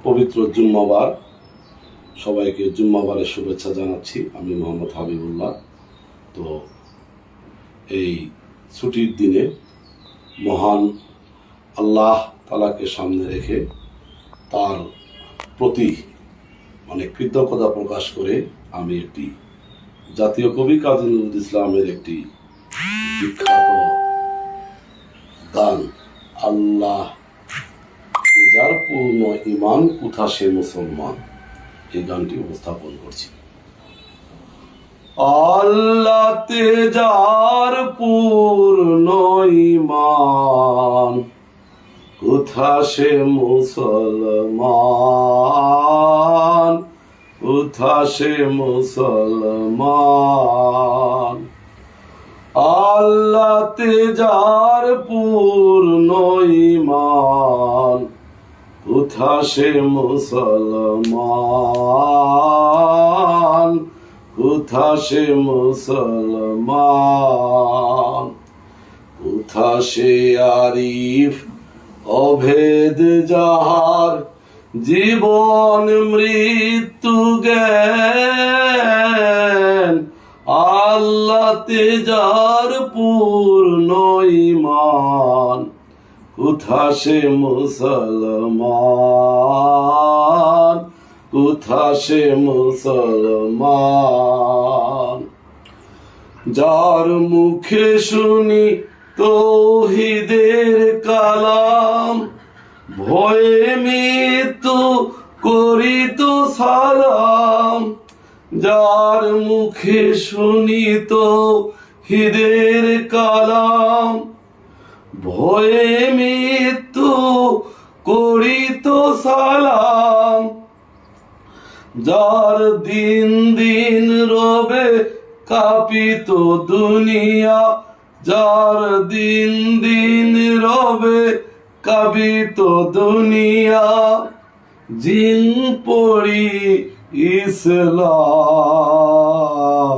পবিত্র জুম্মাবার, সবাইকে জুম্মাবারের শুভেচ্ছা জানাচ্ছি। আমি মোহাম্মদ হাবিবুল্লাহ। তো এই ছুটির দিনে মহান আল্লাহ তাআলাকে সামনে রেখে তার প্রতি অনেক কৃতজ্ঞতা প্রকাশ করে আমি একটি জাতীয় কবি কাজী নজরুল ইসলামের একটি বিখ্যাত গান, আল্লাহ যার পূর্ণ ঈমান কোথা সে মুসলমান, এই গানটি উপস্থাপন করছি। আল্লাহতে যার পূর্ণ ঈমান কোথা সে মুসলমান, কোথা সে মুসলমান। আল্লাহতে যার পূর্ণ ঈমান কোথা সে মুসলমান, কোথা সে মুসলমান। কোথা সে আরিফ অভেদ যাহার জীবন মৃত্যু জ্ঞান, আল্লাহতে যার পূর্ণ ঈমান কোথা সে মুসলমান, কোথা সে মুসলমান। যার মুখে শুনি তৌহিদের কালাম, ভয়ে মৃত্যু করিত সালাম। যার মুখে শুনি তৌহিদের কালাম, ভয়ে মৃত্যু করিত সালাম। যার দিন দিন রবে কাঁপিত দুনিয়া, যার দিন দিন রবে কাঁপিত দুনিয়া। জিন পড়ি ইসলাম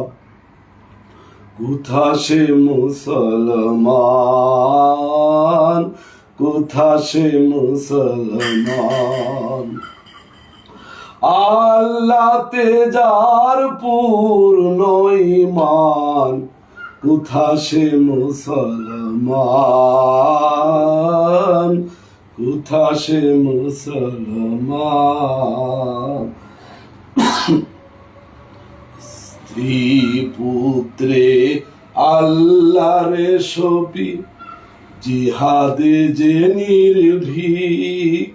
কোথা সে মুসলমান, কোথা সে মুসলমান। আল্লাহতে যার পূর্ণ ঈমান কোথা সে মুসলমান, কোথা সে মুসলমান। স্ত্রী পুত্রে আল্লাহর সপি, জিহাদে যে নির্ভীক।